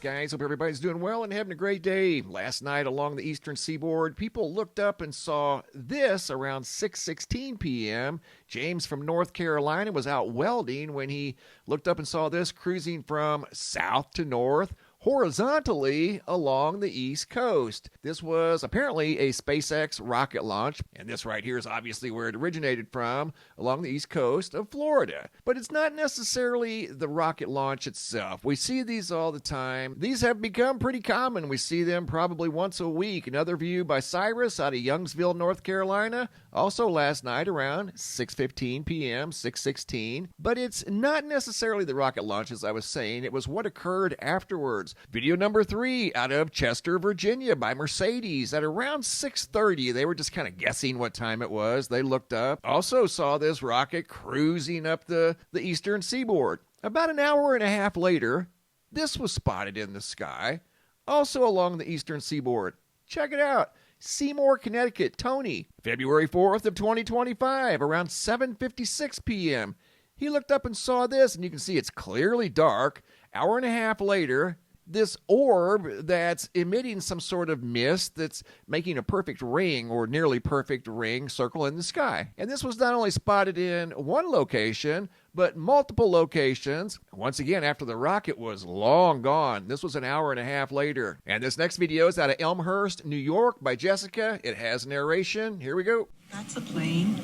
guys? Hope everybody's doing well and having a great day. Last night along the eastern seaboard, people looked up and saw this around 6:16 p.m. James from North Carolina was out welding when he looked up and saw this cruising from south to north, horizontally along the East Coast. This was apparently a SpaceX rocket launch, and this right here is obviously where it originated from, along the East Coast of Florida. But it's not necessarily the rocket launch itself. We see these all the time. These have become pretty common. We see them probably once a week. Another view by Cyrus out of Youngsville, North Carolina, also last night around 6:15 p.m., 6:16. But it's not necessarily the rocket launch, as I was saying. It was what occurred afterwards. Video number 3 out of Chester, Virginia by Mercedes at around 6:30. They were just kind of guessing what time it was. They looked up. Also saw this rocket cruising up the eastern seaboard. About an hour and a half later, this was spotted in the sky, also along the eastern seaboard. Check it out. Seymour, Connecticut, Tony, February 4th of 2025, around 7:56 p.m. He looked up and saw this, and you can see it's clearly dark. Hour and a half later, this orb that's emitting some sort of mist that's making a perfect ring or nearly perfect ring circle in the sky. And this was not only spotted in one location, but multiple locations. Once again, after the rocket was long gone. This was an hour and a half later. And this next video is out of Elmhurst, New York by Jessica. It has narration. Here we go. That's a plane.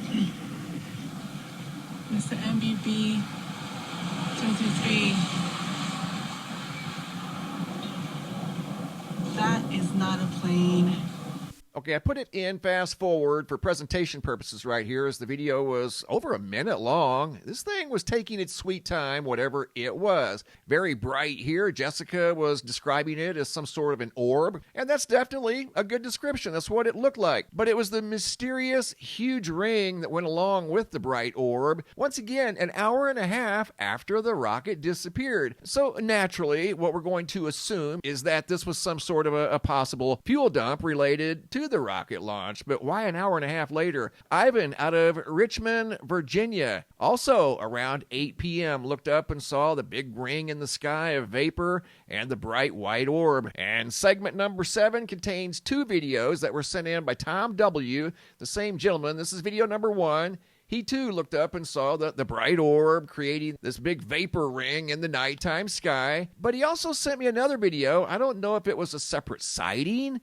Mr. MBB 223. That is not a plane. Okay, I put it in fast forward for presentation purposes right here, as the video was over a minute long. This thing was taking its sweet time, whatever it was. Very bright here. Jessica was describing it as some sort of an orb, and that's definitely a good description. That's what it looked like. But it was the mysterious, huge ring that went along with the bright orb. Once again, an hour and a half after the rocket disappeared. So naturally, what we're going to assume is that this was some sort of a possible fuel dump related to the rocket launch. But why an hour and a half later? Ivan out of Richmond, Virginia, also around 8 p.m. looked up and saw the big ring in the sky of vapor and the bright white orb. And segment number 7 contains 2 videos that were sent in by Tom W., the same gentleman. This is video number 1. He too looked up and saw the bright orb creating this big vapor ring in the nighttime sky. But he also sent me another video. I don't know if it was a separate sighting.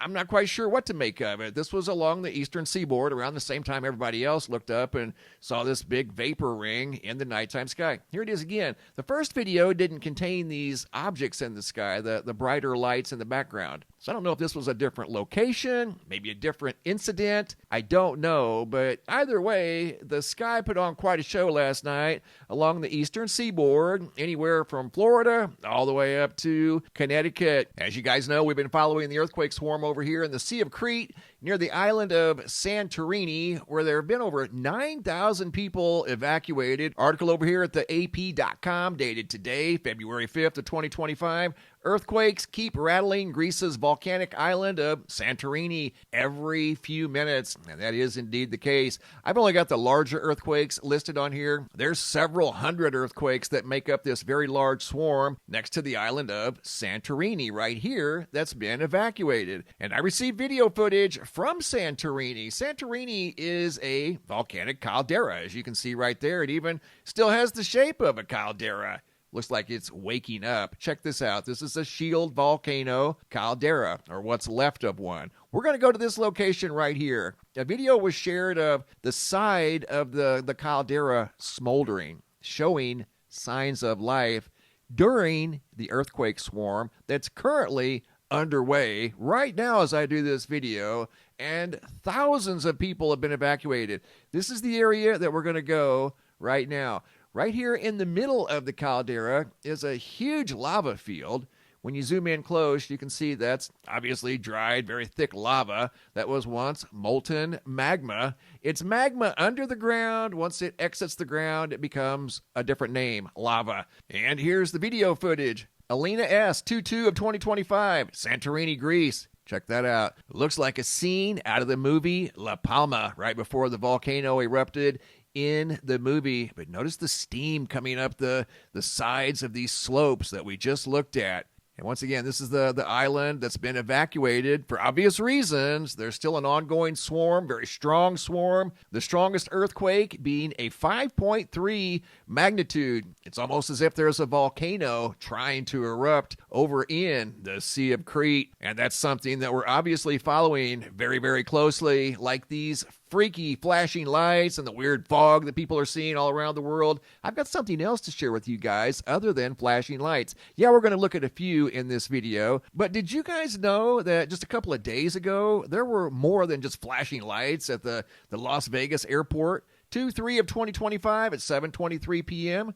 I'm not quite sure what to make of it. This was along the eastern seaboard around the same time everybody else looked up and saw this big vapor ring in the nighttime sky. Here it is again. The first video didn't contain these objects in the sky, the brighter lights in the background. So I don't know if this was a different location, maybe a different incident. I don't know, but either way, the sky put on quite a show last night along the eastern seaboard, anywhere from Florida all the way up to Connecticut. As you guys know, we've been following the earthquake swarm over here in the Sea of Crete near the island of Santorini, where there have been over 9,000 people evacuated. Article over here at the AP.com dated today, February 5th of 2025. Earthquakes keep rattling Greece's volcanic island of Santorini every few minutes, and that is indeed the case. I've only got the larger earthquakes listed on here. There's several hundred earthquakes that make up this very large swarm next to the island of Santorini right here that's been evacuated. And I received video footage from Santorini. Santorini is a volcanic caldera, as you can see right there. It even still has the shape of a caldera. Looks like it's waking up. Check this out. This is a shield volcano caldera, or what's left of one. We're going to go to this location right here. A video was shared of the side of the caldera smoldering, showing signs of life during the earthquake swarm that's currently underway right now as I do this video, and thousands of people have been evacuated. This is the area that we're going to go right now. Right here in the middle of the caldera is a huge lava field. When you zoom in close, you can see that's obviously dried, very thick lava that was once molten magma. It's magma under the ground. Once it exits the ground, it becomes a different name, lava. And here's the video footage. Alina S. 22 of 2025, Santorini, Greece. Check that out. Looks like a scene out of the movie La Palma, right before the volcano erupted in the movie. But notice the steam coming up the sides of these slopes that we just looked at. And once again, this is the island that's been evacuated for obvious reasons. There's still an ongoing swarm, very strong swarm. The strongest earthquake being a 5.3 magnitude. It's almost as if there's a volcano trying to erupt over in the Sea of Crete. And that's something that we're obviously following very, very closely, like these freaky flashing lights and the weird fog that people are seeing all around the world. I've got something else to share with you guys other than flashing lights. Yeah, we're going to look at a few in this video, but did you guys know that just a couple of days ago, there were more than just flashing lights at the Las Vegas airport? 2/3 of 2025 at 7:23 p.m.,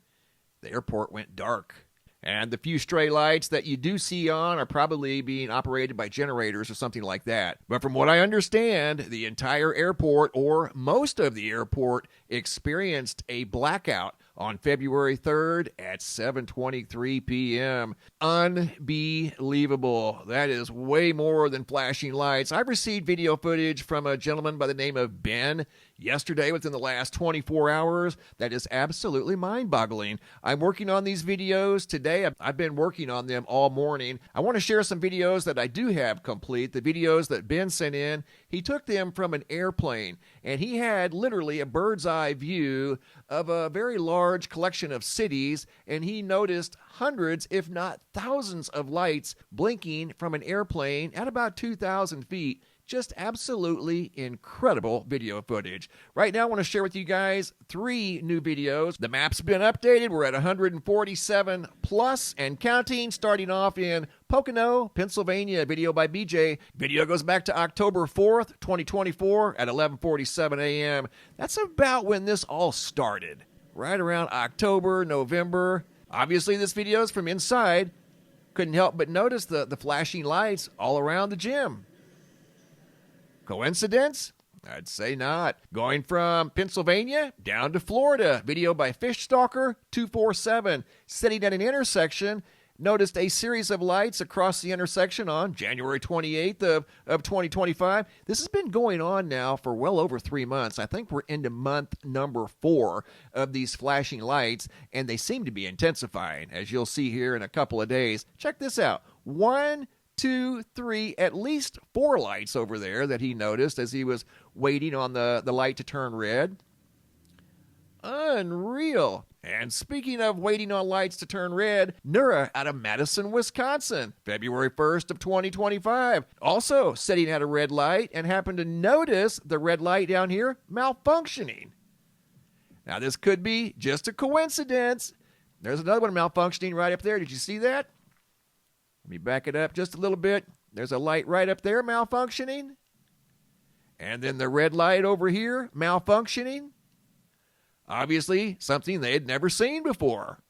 the airport went dark. And the few stray lights that you do see on are probably being operated by generators or something like that. But from what I understand, the entire airport, or most of the airport, experienced a blackout on February 3rd at 7:23 p.m. Unbelievable. That is way more than flashing lights. I've received video footage from a gentleman by the name of Ben yesterday within the last 24 hours. That is absolutely mind-boggling. I'm working on these videos today. I've been working on them all morning. I want to share some videos that I do have complete. The videos that Ben sent in, he took them from an airplane, and he had literally a bird's eye view of a very large collection of cities, and he noticed hundreds, if not thousands, of lights blinking from an airplane at about 2,000 feet. Just absolutely incredible video footage. Right now, I want to share with you guys 3 new videos. The map's been updated. We're at 147 plus and counting, starting off in Pocono, Pennsylvania. Video by BJ. Video goes back to October 4th, 2024 at 11:47 a.m. That's about when this all started. Right around October, November. Obviously, this video is from inside. Couldn't help but notice the flashing lights all around the gym. Coincidence? I'd say not. Going from Pennsylvania down to Florida. Video by Fishstalker247. Sitting at an intersection, noticed a series of lights across the intersection on January 28th of 2025. This has been going on now for well over 3 months. I think we're into month number 4 of these flashing lights, and they seem to be intensifying, as you'll see here in a couple of days. Check this out. 1, 2, 3, at least 4 lights over there that he noticed as he was waiting on the light to turn red. Unreal. And speaking of waiting on lights to turn red, Nura out of Madison, Wisconsin, February 1st of 2025, also sitting at a red light and happened to notice the red light down here malfunctioning. Now, this could be just a coincidence. There's another one malfunctioning right up there. Did you see that? Let me back it up just a little bit. There's a light right up there malfunctioning. And then the red light over here malfunctioning. Obviously, something they had never seen before.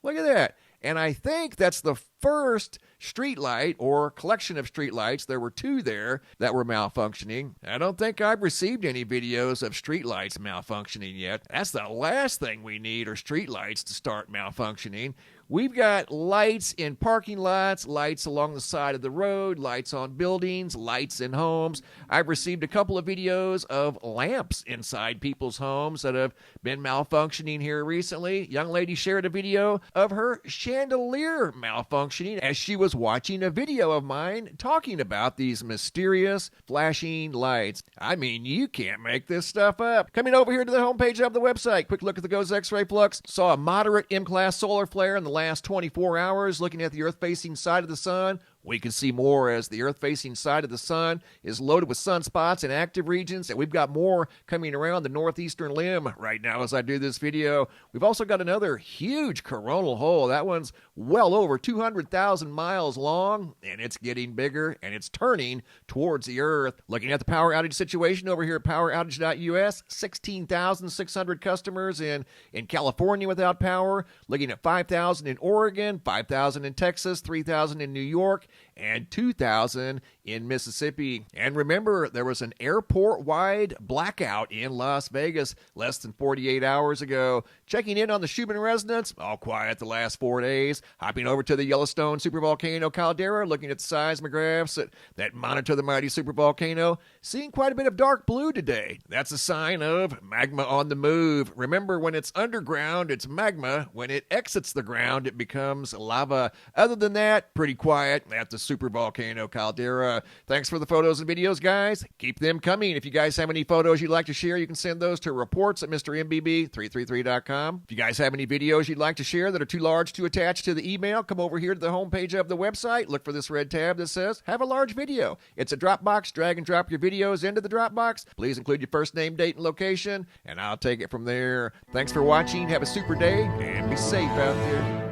Look at that. And I think that's the first street light or collection of street lights. There were 2 there that were malfunctioning. I don't think I've received any videos of street lights malfunctioning yet. That's the last thing we need, are street lights to start malfunctioning. We've got lights in parking lots, lights along the side of the road, lights on buildings, lights in homes. I've received a couple of videos of lamps inside people's homes that have been malfunctioning here recently. Young lady shared a video of her chandelier malfunctioning as she was watching a video of mine talking about these mysterious flashing lights. I mean, you can't make this stuff up. Coming over here to the homepage of the website, quick look at the GOES X-ray flux. Saw a moderate M-class solar flare in the last 24 hours. Looking at the Earth-facing side of the sun, we can see more as the Earth-facing side of the sun is loaded with sunspots in active regions, and we've got more coming around the northeastern limb right now as I do this video. We've also got another huge coronal hole. That one's well over 200,000 miles long, and it's getting bigger, and it's turning towards the Earth. Looking at the power outage situation over here at poweroutage.us, 16,600 customers in California without power. Looking at 5,000 in Oregon, 5,000 in Texas, 3,000 in New York, and 2,000 in Mississippi. And remember, there was an airport-wide blackout in Las Vegas less than 48 hours ago. Checking in on the Cuban residents, all quiet the last 4 days. Hopping over to the Yellowstone supervolcano caldera, looking at the seismographs that monitor the mighty supervolcano. Seeing quite a bit of dark blue today. That's a sign of magma on the move. Remember, when it's underground, it's magma. When it exits the ground, it becomes lava. Other than that, pretty quiet at the supervolcano caldera. Thanks for the photos and videos, guys. Keep them coming. If you guys have any photos you'd like to share, you can send those to reports at MrMBB333.com. If you guys have any videos you'd like to share that are too large to attach to the email, come over here to the homepage of the website. Look for this red tab that says, Have a Large Video. It's a Dropbox. Drag and drop your videos into the Dropbox. Please include your first name, date, and location, and I'll take it from there. Thanks for watching. Have a super day, and be safe out there.